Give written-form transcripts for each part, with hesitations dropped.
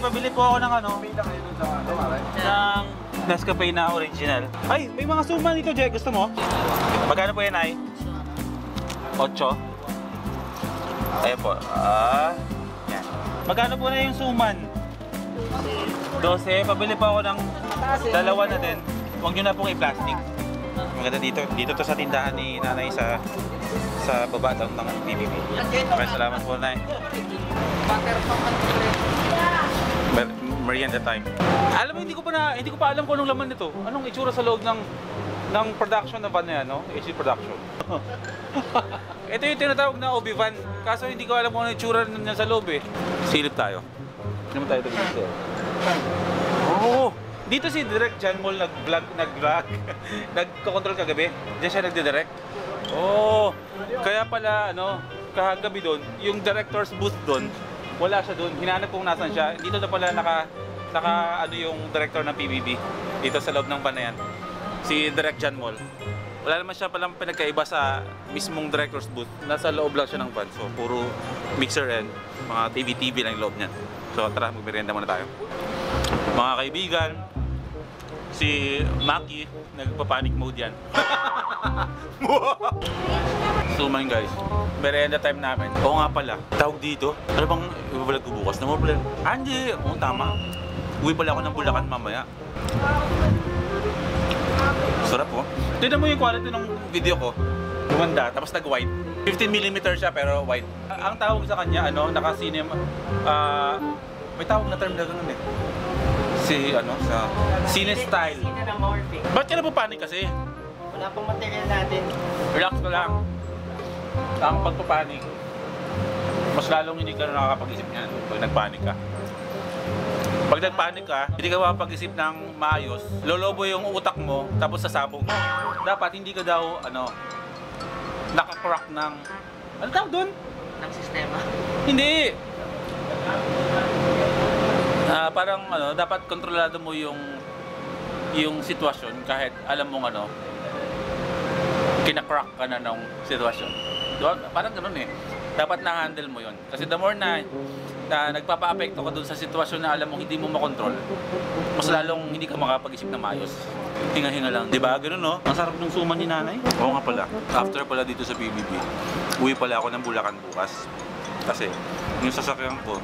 pabili po ako ng ano, ng Nescafe na original. Ay, may mga suman dito, Jack. Gusto mo? Magkano po yan, ay? 8? Ayan po. Yan. Magkano po na yung suman? 12. Pabili pa ako ng dalawa na din. Huwag nyo na pong i-plastic. Maganda dito. Dito to sa tindahan ni nanay sa baba ng BBB. Okay, salamat po, Nay. Merienda time. Alam mo, hindi ko pa alam kung anong laman nito. Anong itsura sa loob ng production na van na yan, no? AC Production. Ito yung tinatawag na OB van. Kaso hindi ko alam kung anong itsura niya sa loob eh. Silip tayo. Hindi mo tayo dito. Oh! Dito si Direct John Mall nag-vlog. Nagko-control kagabi. Diyan siya nagdi-direct. Oh! Kaya pala, ano, kahagabi doon, yung director's booth doon, wala siya doon. Hinanap kung nasan siya. Dito na pala naka ano yung director ng PBB dito sa loob ng van na yan. Si Direct John Mall. Wala naman siya palang pinagkaiba sa mismong director's booth. Nasa loob lang siya ng van. So puro mixer and mga TV lang yung loob niyan. So tara, magmerienda muna tayo. Mga kaibigan, si Maki nagpa-panic mode yan. So man guys, merienda time namin. Oo nga pala, tawag dito. Ano bang ibabalag ko bukas? Naman hindi, oo tama. Uwi pala ako ng Bulacan mamaya. Sarap po. Tignan mo yung quality ng video ko. Gumanda, tapos nag-wide. 15mm siya pero wide. Ang tawag sa kanya, ano, naka-cinema. May tawag na term na ganun eh. Sa cine style. Ba't ka na papanik kasi? Wala pong material natin. Relax ka lang. Ang pagpapanik, mas lalong hindi ka na nakakapag-isip niyan pag nagpanik ka. Pag nagpanik ka, hindi ka makapag-isip ng maayos, lolobo yung utak mo, tapos sasabog. Dapat hindi ka daw, nakakrack ng, ano tawag doon? Ng sistema. Hindi! Parang, dapat kontrolado mo yung sitwasyon kahit alam mong, kinakrack ka na ng sitwasyon. Diba? Parang ganun eh. Dapat na-handle mo yun. Kasi the more na nagpapa-apekto ka dun sa sitwasyon na alam mong hindi mo makontrol, mas lalong hindi ka makapag-isip na maayos. Hinga-hinga lang. Diba? Ganun, no? Ang sarap ng suman ni nanay. Oo nga pala. After pala dito sa BBB, uwi pala ako ng Bulacan bukas. Kasi yung sasakyan ko,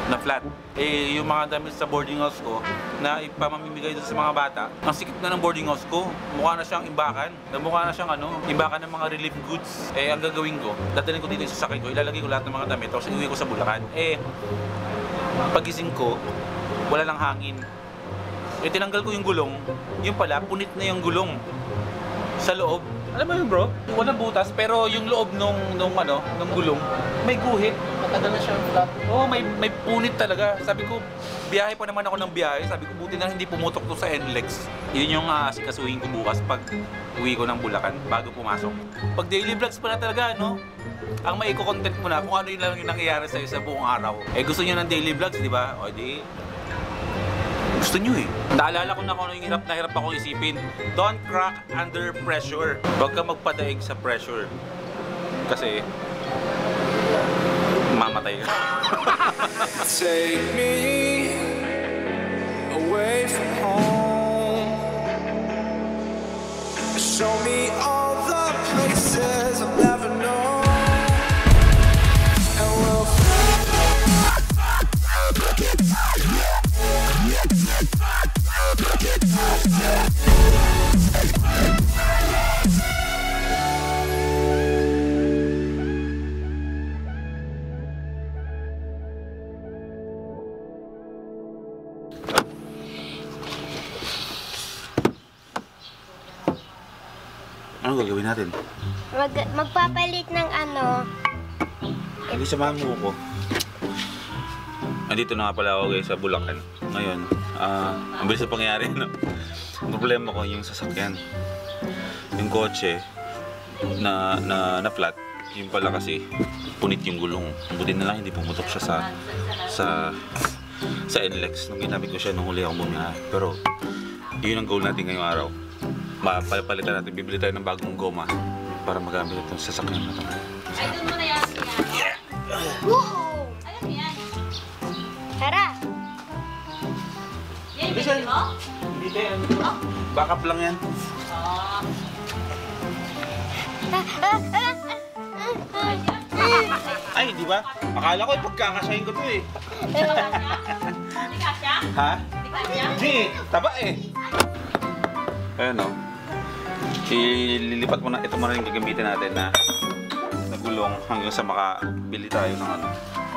na flat. Eh, yung mga damit sa boarding house ko na ipamamimigay doon sa mga bata, ang sikip na ng boarding house ko. Mukha na siyang imbakan. Mukha na siyang imbakan ng mga relief goods. Eh, ang gagawin ko, dadalhin ko dito yung sasakyan ko, ilalagay ko lahat ng mga damit, tapos iuwi ko sa Bulacan. Eh, pagising ko, wala lang hangin. Eh, tinanggal ko yung gulong. Yung pala, punit na yung gulong sa loob. Alam mo yun, bro? Walang butas, pero yung loob nung gulong, may guhit. Matagal na siyang flat. Oo, may punit talaga. Sabi ko, biyahe pa naman ako ng biyahe. Sabi ko, buti na hindi pumutok to sa NLEX. Yun yung sikasuhin ko bukas pag uwi ko ng Bulacan bago pumasok. Pag daily vlogs pa na talaga, ang maiko-content mo na kung ano yun lang yung nangyayari sa'yo sa buong araw. Eh, gusto nyo ng daily vlogs, di ba? O, di... Gusto nyo eh. Naalala ko na kung ano yung hirap na hirap akong isipin. Don't crack under pressure. Huwag ka magpadaig sa pressure. Kasi... mamatay ka. Take me away from home. Show me all the places I've never known. And we'll ano gagawin natin? Magpapalit ng Hindi samahan mo ko. Andito na nga pala ako guys sa Bulacan. Ngayon, ang bilis na pangyayari, no? Ang problema ko yung sasakyan. Yung kotse na flat. Yung pala kasi punit yung gulong. Buti na lang hindi pumutok siya sa NLEX. Nung ginamit ko siya nung huli ako bumiyahe. Pero yun ang goal natin ngayong araw. Papalitan natin, bibili tayo ng bagong goma para magamit itong sasakyan na ito. Wow! Alam yan. Hindi tayo. Backup lang yan. Ay, di ba? Akala ko pagkakasahin ko to eh. Hindi ka siya? Ha? Hindi ka siya? Hindi, taba eh. Ayun o. Ililipat mo na, ito muna yung gagamitin natin na nagulong hanggang sa makabili tayo ng ano,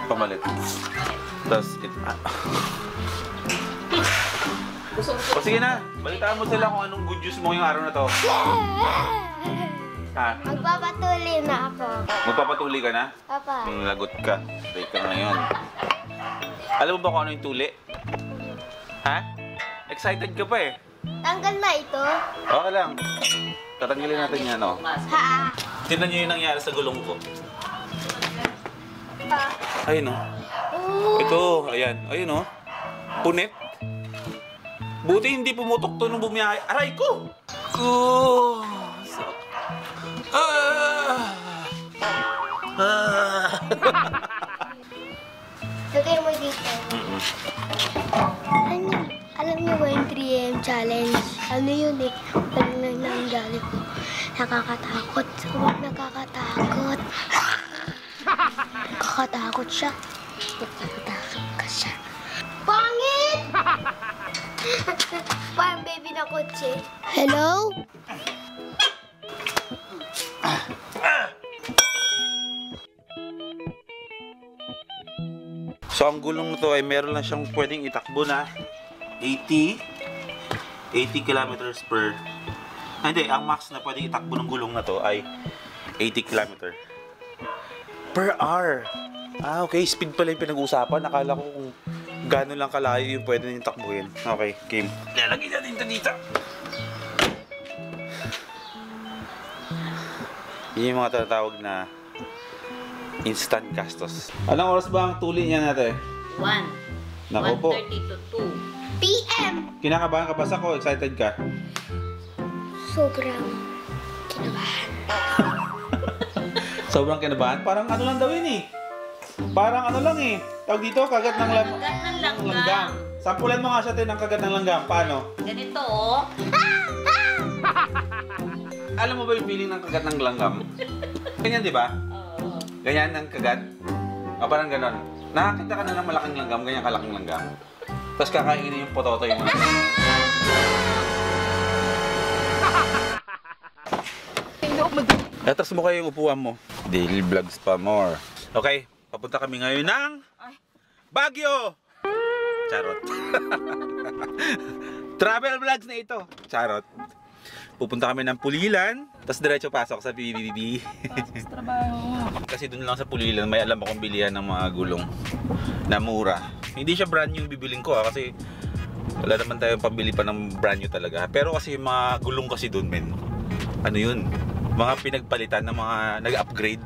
pamalit. Tapos, o sige na, balitaan mo sila kung anong good news mo yung araw na to. Ha? Magpapatuloy na ako. Magpapatuli ka na? Papa. Lagot ka. Break ka ngayon. Alam mo ba kung ano yung tuli? Ha? Excited ka pa eh. Tanggal na ito. Okay lang. Tatanggalin natin yan, no? Ha? Tignan nyo yung nangyari sa gulong ko. Ayun, no? Ito, ayan. Ayun, no? Punit. Buti hindi pumutok to nung bumiyahe. Aray ko! Lagay mo dito. Alam niyo ba yung 3AM challenge? Ano yun eh? Parang nangyari ko. Nakakatakot. Sobrang nakakatakot. Nakakatakot siya. Nakakatakot ka siya. Pangit! Parang baby na kotse. Hello? So, ang gulong nito ay meron lang siyang pwedeng itakbo na 80 kilometers per... Hindi, ang max na pwedeng itakbo ng gulong na to ay 80 kilometer per hour. Ah, okay. Speed pala yung pinag-uusapan. Nakala ko kung gano'n lang kalayo yung pwede niyong takbuhin. Okay, game. Lalagay natin ito dito. Yun yung mga tatawag na instant gastos. Anong oras ba ang tuli niya natin? 1. Naku po. 1:30 to 2. PM! Kinakabahan ka ba sa ko? Excited ka? Sobrang kinabahan. Sobrang kinabahan? Parang ano lang daw yun eh. Parang ano lang eh. Tawag dito, kagat ng Kagat ng langgam. Sampulan mo nga siya ng kagat ng langgam. Paano? Ganito, oh. Alam mo ba yung feeling ng kagat ng langgam? Ganyan, di ba? Oo. Ganyan ang kagat. O parang ganon. Nakakita ka na ng malaking langgam, ganyan kalaking langgam. Tapos kakainin yung pototoy mo. Atras mo kayo yung upuan mo. Daily vlogs pa more. Okay, papunta kami ngayon ng Baguio! Charot. Travel vlogs na ito. Charot. Pupunta kami ng Pulilan, tapos diretso pasok sa PBB. Pasok sa trabaho. Kasi dun lang sa Pulilan, may alam akong bilihan ng mga gulong na mura. Hindi siya brand new yung bibiling ko kasi wala naman tayong pambili pa ng brand new talaga. Pero kasi yung mga gulong kasi dun, men, ano yun? Mga pinagpalitan ng mga nag-upgrade.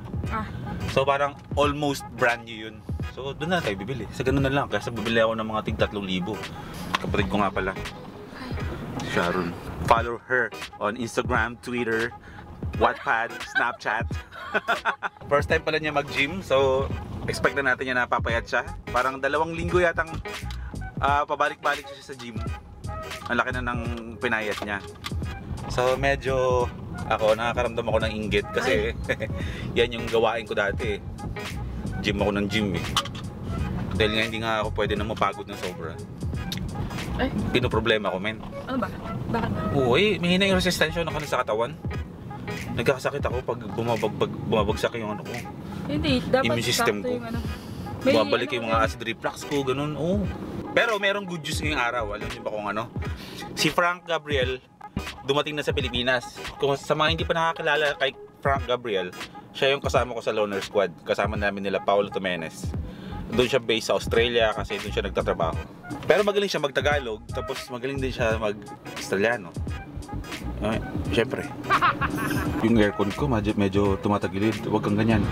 So parang almost brand new yun. So dun na tayo bibili. Sa ganun na lang. Kasi bibili ako ng mga tig 3,000. Kapatid ko nga pala, Sharon. Follow her on Instagram, Twitter, Wattpad, Snapchat. First time pala niya mag-gym, so expect na natin niya na papayat siya. Parang 2 linggo yatang pabalik-balik siya sa gym. Ang laki na ng pinayat niya. So medyo nakakaramdam ako ng inggit kasi yan yung gawain ko dati. Gym ako ng gym eh. Dahil nga hindi nga ako pwede na mapagod ng sobra. Pinoproblema ko, men. Ano ba? Bakit ba? Oo, mahina yung resistensyon ako sa katawan. Nagkakasakit ako pag bumabagsak yung ano ko. Hindi, dapat Immune system sakto ko. yung ano. Bumabalik yung mga acid reflux ko, ganun. Oo. Pero merong good news ngayong araw. Alam niyo ba kung ano? Si Frank Gabriel dumating na sa Pilipinas. Kung sa mga hindi pa nakakilala kay Frank Gabriel, siya yung kasama ko sa Loner Squad. Kasama namin nila Paulo Tomenes. Doon siya based sa Australia kasi doon siya nagtatrabaho. Pero magaling siya mag-Tagalog, tapos magaling din siya mag-Australiano. Siyempre. Yung aircon ko medyo tumatagilid. Huwag kang ganyan.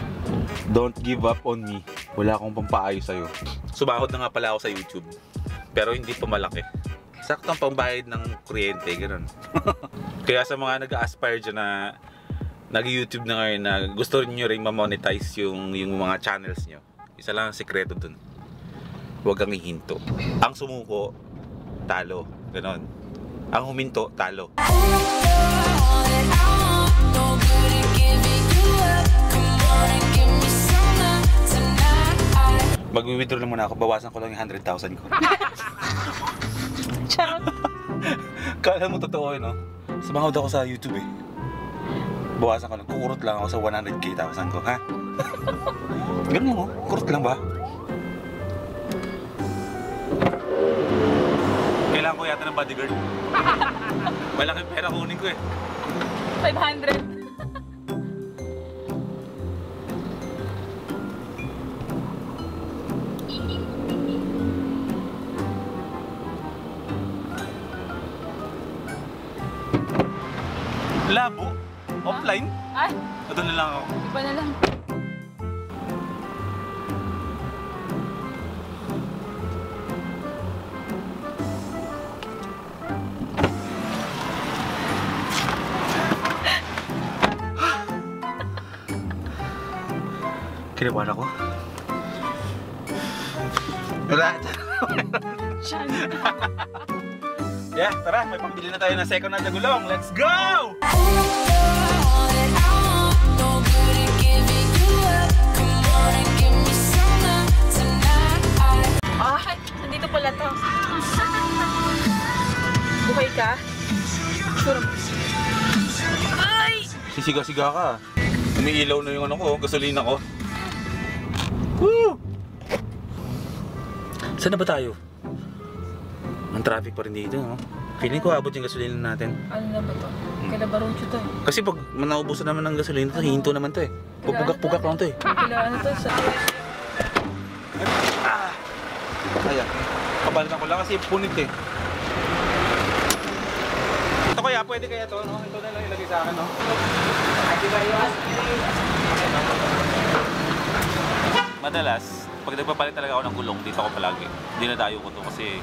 Don't give up on me. Wala akong pampaayos sa'yo. Sumahod na nga pala ako sa YouTube. Pero hindi pa malaki. Saktong pambayad ng kuryente, ganun. Kaya sa mga nag-aspire dyan na nag-YouTube na ngayon na gusto nyo rin ma-monetize yung mga channels nyo. Isa lang ang sekreto dun. Huwag kang hihinto. Ang sumuko, talo. Ganon. Ang huminto, talo. Mag-withdraw lang muna ako, bawasan ko lang yung 100,000 ko. Charot. Kala mo totoo no? Sumahod ako sa YouTube eh. Bawasan ko lang, kukurot lang ako sa 100k thousand ko, ha? Ganun mo, kurot lang ba? Kailangan ko yata ng bodyguard. Malaking pera kunin ko eh. 500. Labo? Offline? Ay, Ito na lang ako. iba na lang. Kinabahan ako. Wala. Shan. Yeah, tara, may pambili na tayo ng second hand na gulong. Let's go! Ah, nandito pala to. Buhay ka? Sure. Ay! Sisiga-siga ka. Umiilaw na yung ano ko, gasolina ko. Woo! Saan na ba tayo? Ang traffic pa rin dito, no? Feeling ko abot yung gasolina natin. Ano na ba to? Kila Baroncho to eh. Kasi pag manaubusan naman ng gasolina to, hinto naman to eh. Pupugak-pugak lang to eh. Kila ano to sa... Kaya, kabalikan ko lang kasi punit eh. Ito kaya, pwede kaya to, no? Ito na lang ilagay sa akin, no? Madalas, pag nagpapalit talaga ako ng gulong, dito ako palagi. Dinadayo ko to kasi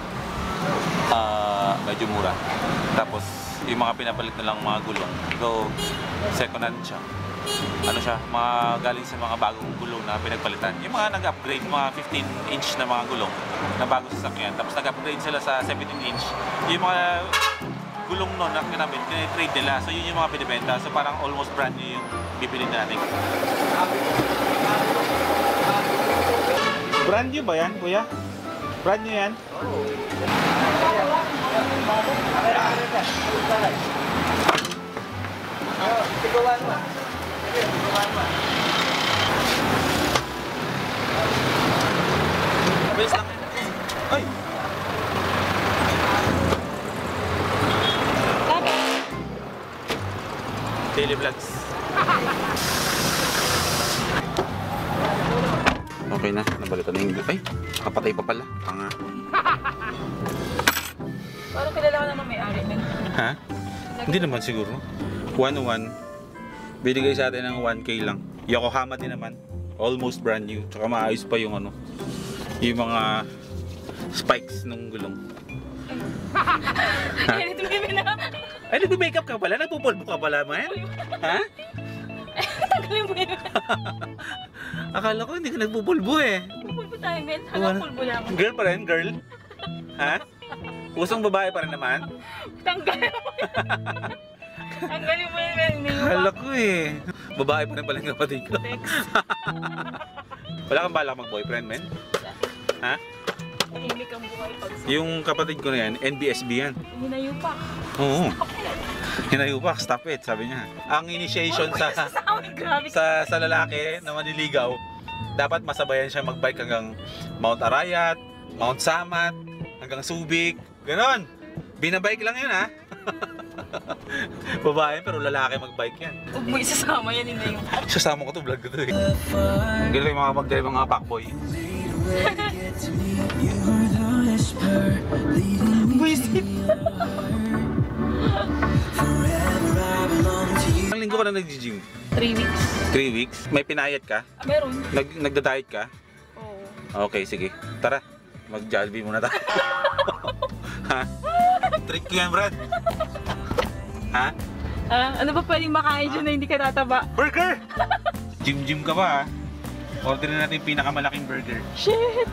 medyo mura. Tapos, yung mga pinapalit na lang mga gulong, so second hand siya. Ano siya, mga galing sa mga bagong gulong na pinagpalitan. Yung mga nag-upgrade, mga 15-inch na mga gulong na bagong sasakyan. Tapos nag-upgrade sila sa 17-inch. Yung mga gulong nun na kinabit, trade nila. So yun yung mga binibenta. So parang almost brand new yung bibili natin. Brand new ba yan, kuya? Brand new yan? Mabilis lang. Ay! Daily vlogs. Okay na, nabalitan na yung... Ay! Nakapatay pa pala. Tanga. Parang kilala ka naman may-ari nun. Ha? Hindi naman siguro. 101. Binigay sa atin ng 1K lang. Yokohama din naman. Almost brand new. Tsaka maayos pa yung ano. Yung mga spikes ng gulong. Ha? Ay, tumibig na. Ay, nag-makeup ka pala? Nagpupulbo ka pala, man? Ha? Tagalin mo yun. Akala ko hindi ka nagpupulbo eh. Pulbo tayo, men. Hanggang pulbo lang. Girl pa rin, girl? Ha? Usong babae pa rin naman? Tanggal mo yun. Tanggalin mo yun, men. Akala ko eh. Babae pa rin pala yung kapatid ko. Wala kang balak mag-boyfriend, men? Ha? Tahimik ang buhay pag Yung kapatid ko na yan, NBSB yan. hinayupak. Oo. Hinayupak, stop it, sabi niya. Ang initiation Grabe. sa lalaki na maniligaw, dapat masabayan siya mag-bike hanggang Mount Arayat, Mount Samat, hanggang Subic, ganon. Binabike lang yun, ha? Babae pero lalaki mag-bike yan. Huwag mo isasama yan, hinayupak. Sasama ko to, vlog ko to eh. Galing mga mag-drive mga pakboy. Buisit! Ang linggo ka na nag-gym? 3 weeks. 3 weeks? May pinayat ka? Meron. Nagda-diet ka? Oo. Okay, sige. Tara, mag-Jollibee muna tayo. Ha? Trick ko yan, Brad. Ha? Ano ba pwedeng makain dyan na hindi ka tataba? Burger! Gym ka ba, ha? Order na natin yung pinakamalaking burger. Shit!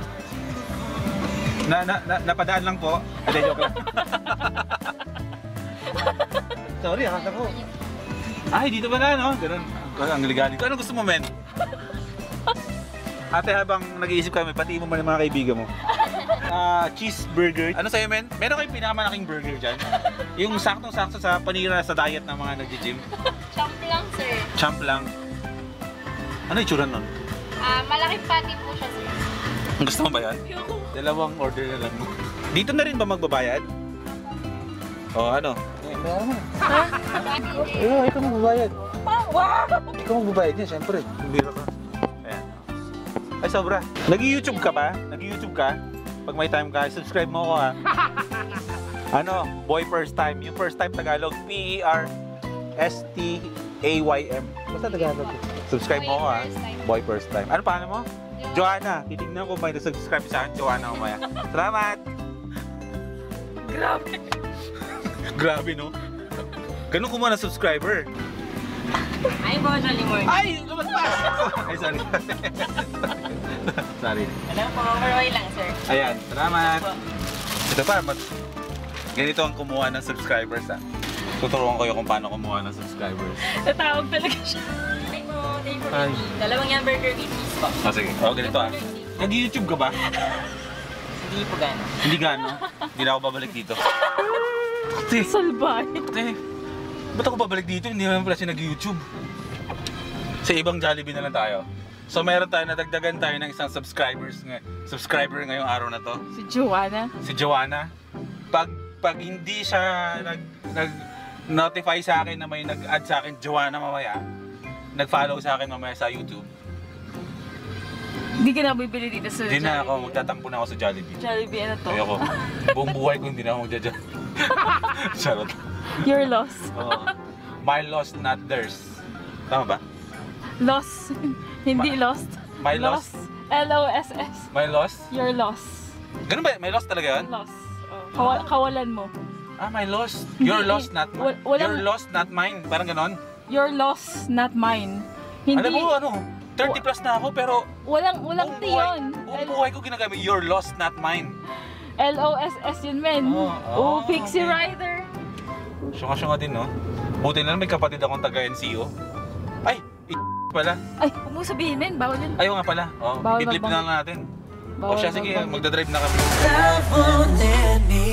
Napadaan lang po. Hindi, joke lang. Sorry, akala ko. Ay, dito ba na, no? Ganun. Ang ligali ko. Ano gusto mo, men? Ate, habang nag-iisip kami, pati mo man yung mga kaibigan mo. Cheeseburger. Ano sa'yo, men? Meron kayong pinakamalaking burger dyan? Yung saktong-sakto sa panira sa diet ng mga nag-gym. Champ lang, sir. Champ lang. Ano yung tsura nun? Malaking patty po siya, sir. Gusto mo ba yan? Dalawang order na lang. Dito na rin ba magbabayad? O ano? Meron mo. Ikaw magbabayad. Ikaw magbabayad niya, siyempre. Bira ka. Ayan. Ay, sobra. Nag-YouTube ka ba? Nag-YouTube ka? Pag may time ka, subscribe mo ako ha. Ano? Boy First Time. Yung First Time Tagalog, PERSTAYM. Basta Tagalog. Subscribe mo ako ha. Boy First Time. Ano pangalan mo? Joanna. Titignan ko may na-subscribe sa akin. Joanna mamaya. Salamat! Grabe. Grabe, no? Ganun ko muna subscriber. Ay, po, Jolly Morning. Ay! Lumagpas! Ay, sorry. Sorry. Alam po, overway lang, sir. Ayan, salamat. Ito pa, ganito ang kumuha ng subscribers ha. Tuturuan ko kayo kung paano kumuha ng subscribers. Natawag talaga siya. Ay po, day for Ay. Dalawang hamburger with cheese po. Sige. O, ganito ha. Nag-YouTube ka ba? Hindi po gano'n. Hindi gano. Hindi na ako babalik dito. Ate, Salbay. ate. Ba't ako babalik dito? Hindi naman pala siya nag-YouTube. Sa ibang Jollibee na lang tayo. So meron tayo, nadagdagan tayo ng isang subscriber ngayong araw na to. Si Joanna. Si Joanna. Pag hindi siya nag-notify sa akin na may nag-add sa akin, Joanna mamaya, nag-follow sa akin mamaya sa YouTube, Hindi ka na bibili dito sa hindi na Jollibee. ako, magtatampo na ako sa Jollibee. Jollibee, ano to? Ayoko. Buong buhay ko hindi na ako magja-Jollibee. Charot. Your loss. Oo. My loss, not theirs. Tama ba? Loss. Hindi lost. My loss? L-O-S-S. My loss? Your loss. Ganun ba? May loss talaga yun? Loss. Oh. Kawalan mo. My loss. Your loss, not mine. Walang- Your loss, not mine. Parang ganon. Your loss, not mine. Hindi. Alam mo, 30 plus na ako, pero Walang T yun. buong buhay ko ginagamit. Your loss, not mine. L-O-S-S yun, men. Oh, Pixie okay. Rider. Syunga-syunga din, no? Buti na lang may kapatid akong taga-NCO. Ay! Pala. Ay, huwag mo sabihin, men. Bawal yun. Ayaw nga pala. Bawal I-flip na magbanggit. lang natin. Bawal Siya, sige, magbanggit. magdadrive na kami. Love won't end me.